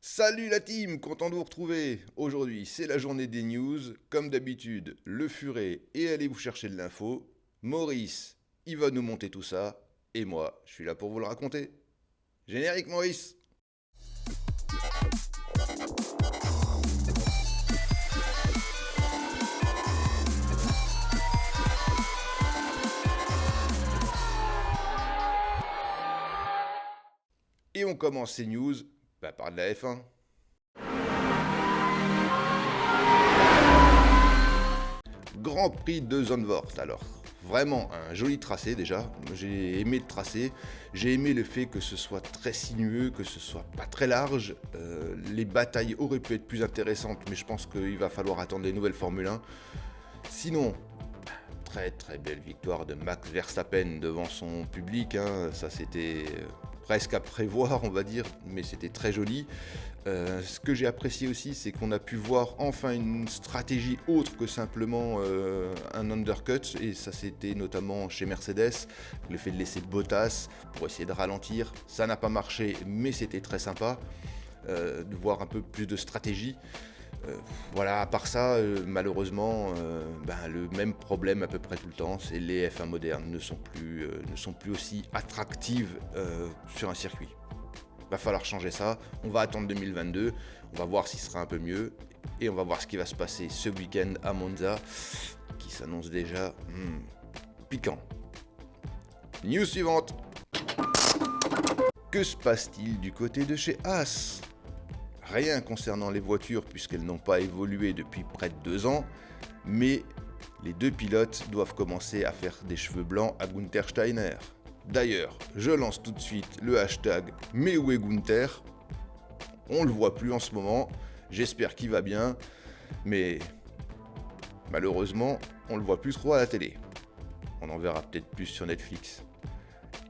Salut la team, content de vous retrouver. Aujourd'hui, c'est la journée des news. Comme d'habitude, le furet et allez vous chercher de l'info. Maurice, il va nous monter tout ça. Et moi, je suis là pour vous le raconter. Générique Maurice. Et on commence ces news par de la F1. Grand Prix de Zandvoort alors. Vraiment un joli tracé déjà, j'ai aimé le tracé, j'ai aimé le fait que ce soit très sinueux, que ce soit pas très large. Les batailles auraient pu être plus intéressantes, mais je pense qu'il va falloir attendre les nouvelles Formule 1. Sinon, très très belle victoire de Max Verstappen devant son public, hein. Ça c'était presque à prévoir on va dire, mais c'était très joli. Ce que j'ai apprécié aussi, c'est qu'on a pu voir enfin une stratégie autre que simplement un undercut, et ça c'était notamment chez Mercedes, le fait de laisser Bottas pour essayer de ralentir. Ça n'a pas marché, mais c'était très sympa de voir un peu plus de stratégie. Voilà, à part ça, malheureusement, le même problème à peu près tout le temps, c'est les F1 modernes ne sont plus aussi attractives sur un circuit. Va falloir changer ça, on va attendre 2022, on va voir s'il sera un peu mieux, et on va voir ce qui va se passer ce week-end à Monza, qui s'annonce déjà piquant. News suivante. Que se passe-t-il du côté de chez Haas ? Rien concernant les voitures puisqu'elles n'ont pas évolué depuis près de 2 ans, mais les deux pilotes doivent commencer à faire des cheveux blancs à Günther Steiner. D'ailleurs, je lance tout de suite le hashtag Mais où est Günther ? On le voit plus en ce moment, j'espère qu'il va bien, mais malheureusement, on le voit plus trop à la télé. On en verra peut-être plus sur Netflix.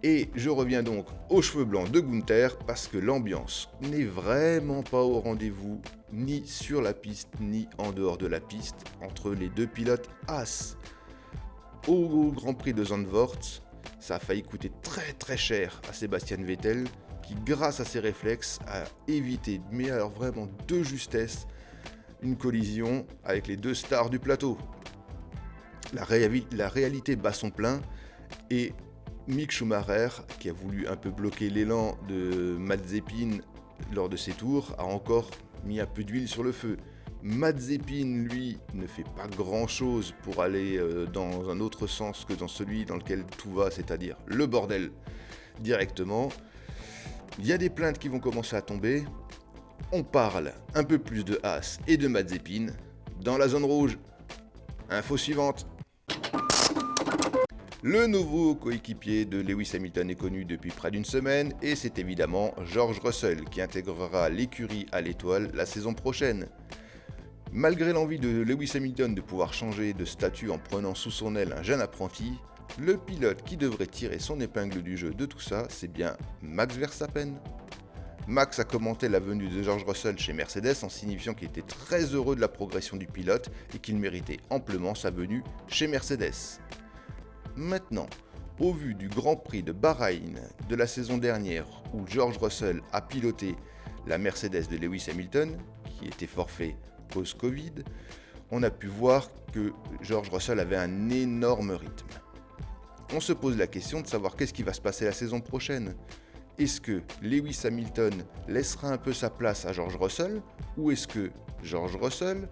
Et je reviens donc aux cheveux blancs de Günther parce que l'ambiance n'est vraiment pas au rendez-vous, ni sur la piste, ni en dehors de la piste, entre les deux pilotes Haas. Au Grand Prix de Zandvoort, ça a failli coûter très très cher à Sébastien Vettel, qui grâce à ses réflexes a évité, mais alors vraiment de justesse, une collision avec les deux stars du plateau. La réalité bat son plein, et Mick Schumacher, qui a voulu un peu bloquer l'élan de Mazepin lors de ses tours, a encore mis un peu d'huile sur le feu. Mazepin, lui, ne fait pas grand-chose pour aller dans un autre sens que dans celui dans lequel tout va, c'est-à-dire le bordel directement. Il y a des plaintes qui vont commencer à tomber. On parle un peu plus de Haas et de Mazepin dans la zone rouge. Info suivante. Le nouveau coéquipier de Lewis Hamilton est connu depuis près d'une semaine et c'est évidemment George Russell qui intégrera l'écurie à l'étoile la saison prochaine. Malgré l'envie de Lewis Hamilton de pouvoir changer de statut en prenant sous son aile un jeune apprenti, le pilote qui devrait tirer son épingle du jeu de tout ça, c'est bien Max Verstappen. Max a commenté la venue de George Russell chez Mercedes en signifiant qu'il était très heureux de la progression du pilote et qu'il méritait amplement sa venue chez Mercedes. Maintenant, au vu du Grand Prix de Bahreïn de la saison dernière où George Russell a piloté la Mercedes de Lewis Hamilton, qui était forfait cause Covid, on a pu voir que George Russell avait un énorme rythme. On se pose la question de savoir qu'est-ce qui va se passer la saison prochaine. Est-ce que Lewis Hamilton laissera un peu sa place à George Russell, ou est-ce que George Russell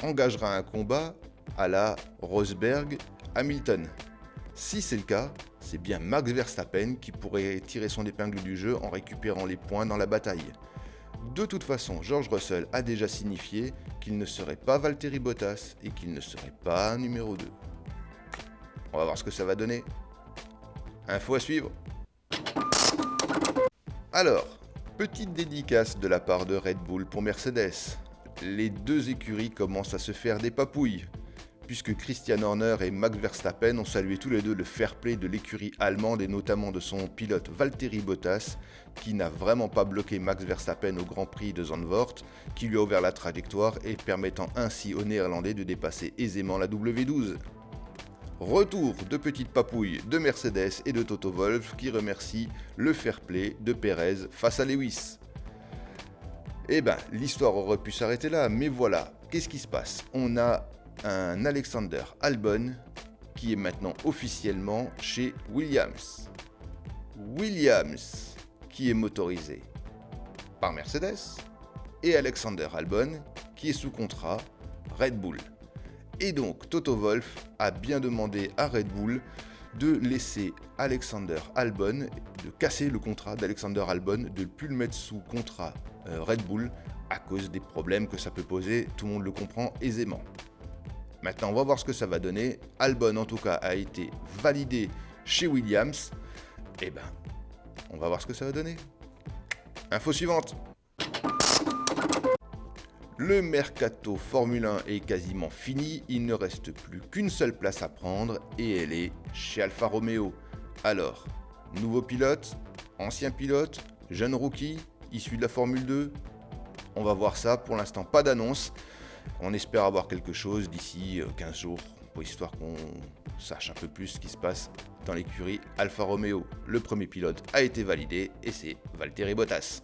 engagera un combat à la Rosberg-Hamilton ? Si c'est le cas, c'est bien Max Verstappen qui pourrait tirer son épingle du jeu en récupérant les points dans la bataille. De toute façon, George Russell a déjà signifié qu'il ne serait pas Valtteri Bottas et qu'il ne serait pas un numéro 2. On va voir ce que ça va donner. Info à suivre. Alors, petite dédicace de la part de Red Bull pour Mercedes. Les deux écuries commencent à se faire des papouilles, puisque Christian Horner et Max Verstappen ont salué tous les deux le fair play de l'écurie allemande et notamment de son pilote Valtteri Bottas, qui n'a vraiment pas bloqué Max Verstappen au Grand Prix de Zandvoort, qui lui a ouvert la trajectoire et permettant ainsi aux Néerlandais de dépasser aisément la W12. Retour de petites papouilles de Mercedes et de Toto Wolff qui remercient le fair play de Perez face à Lewis. Eh ben, l'histoire aurait pu s'arrêter là, mais voilà, qu'est-ce qui se passe? On a un Alexander Albon qui est maintenant officiellement chez Williams. Williams, qui est motorisé par Mercedes, et Alexander Albon, qui est sous contrat Red Bull. Et donc, Toto Wolff a bien demandé à Red Bull de laisser Alexander Albon, de casser le contrat d'Alexander Albon, de ne plus le mettre sous contrat Red Bull à cause des problèmes que ça peut poser, tout le monde le comprend aisément. Maintenant, on va voir ce que ça va donner. Albon, en tout cas, a été validé chez Williams. Et ben, on va voir ce que ça va donner. Info suivante. Le mercato Formule 1 est quasiment fini, il ne reste plus qu'une seule place à prendre et elle est chez Alfa Romeo. Alors, nouveau pilote, ancien pilote, jeune rookie, issu de la Formule 2, on va voir ça, pour l'instant pas d'annonce. On espère avoir quelque chose d'ici 15 jours, pour histoire qu'on sache un peu plus ce qui se passe dans l'écurie Alfa Romeo. Le premier pilote a été validé et c'est Valtteri Bottas.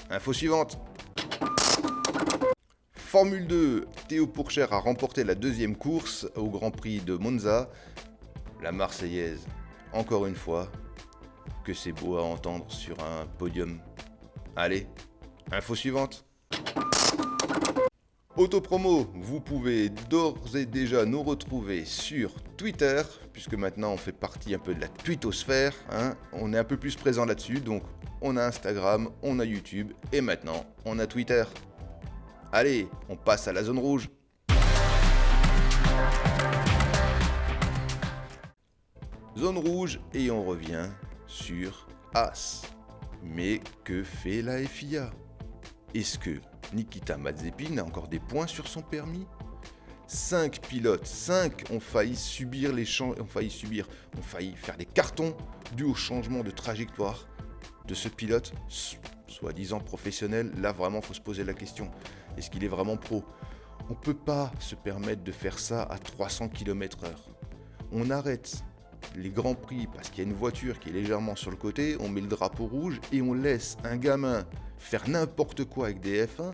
Info suivante. Formule 2, Théo Pourchaire a remporté la deuxième course au Grand Prix de Monza. La Marseillaise, encore une fois, que c'est beau à entendre sur un podium. Allez, info suivante. Autopromo, vous pouvez d'ores et déjà nous retrouver sur Twitter, puisque maintenant on fait partie un peu de la twittosphère, hein. On est un peu plus présent là-dessus, donc on a Instagram, on a YouTube, et maintenant on a Twitter. Allez, on passe à la zone rouge. Zone rouge et on revient sur As. Mais que fait la FIA? Est-ce que Nikita Mazepin a encore des points sur son permis? 5 pilotes, 5 ont failli subir ont failli faire des cartons dus au changement de trajectoire de ce pilote, soi-disant professionnel. Là vraiment, faut se poser la question. Est-ce qu'il est vraiment pro? On ne peut pas se permettre de faire ça à 300 km/h. On arrête les grands prix parce qu'il y a une voiture qui est légèrement sur le côté, on met le drapeau rouge et on laisse un gamin faire n'importe quoi avec des F1.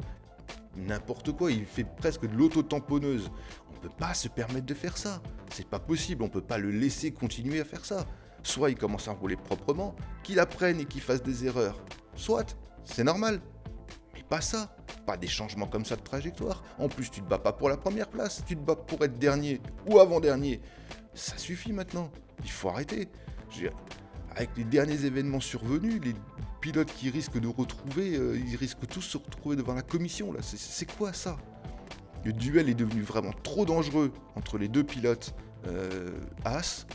N'importe quoi, il fait presque de l'auto-tamponneuse. On ne peut pas se permettre de faire ça. C'est pas possible, on ne peut pas le laisser continuer à faire ça. Soit il commence à rouler proprement, qu'il apprenne et qu'il fasse des erreurs. Soit, c'est normal. Mais pas ça. Pas des changements comme ça de trajectoire. En plus, tu te bats pas pour la première place, tu te bats pour être dernier ou avant-dernier. Ça suffit maintenant. Il faut arrêter. Avec les derniers événements survenus, les pilotes qui risquent de retrouver, ils risquent tous de se retrouver devant la commission. Là. C'est quoi ça? Le duel est devenu vraiment trop dangereux entre les deux pilotes As,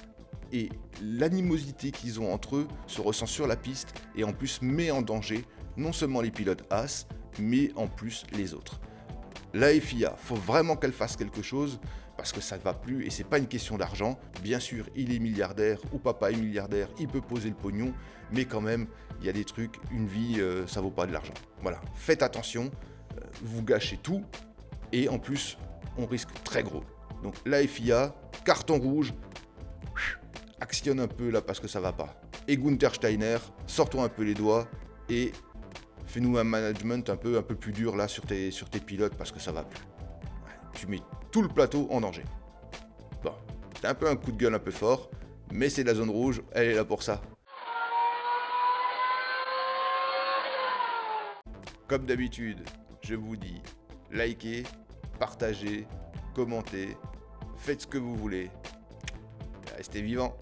et l'animosité qu'ils ont entre eux se ressent sur la piste et en plus met en danger non seulement les pilotes As, mais en plus les autres. La FIA, faut vraiment qu'elle fasse quelque chose parce que ça ne va plus et c'est pas une question d'argent. Bien sûr, il est milliardaire ou papa est milliardaire, il peut poser le pognon, mais quand même, il y a des trucs, une vie, ça vaut pas de l'argent. Voilà, faites attention, vous gâchez tout et en plus, on risque très gros. Donc la FIA, carton rouge, actionne un peu là parce que ça va pas. Et Gunther Steiner, sortons un peu les doigts et fais-nous un management un peu plus dur là sur tes pilotes parce que ça va plus. Tu mets tout le plateau en danger. Bon, c'est un peu un coup de gueule un peu fort, mais c'est la zone rouge, elle est là pour ça. Comme d'habitude, je vous dis, likez, partagez, commentez, faites ce que vous voulez. Restez vivants.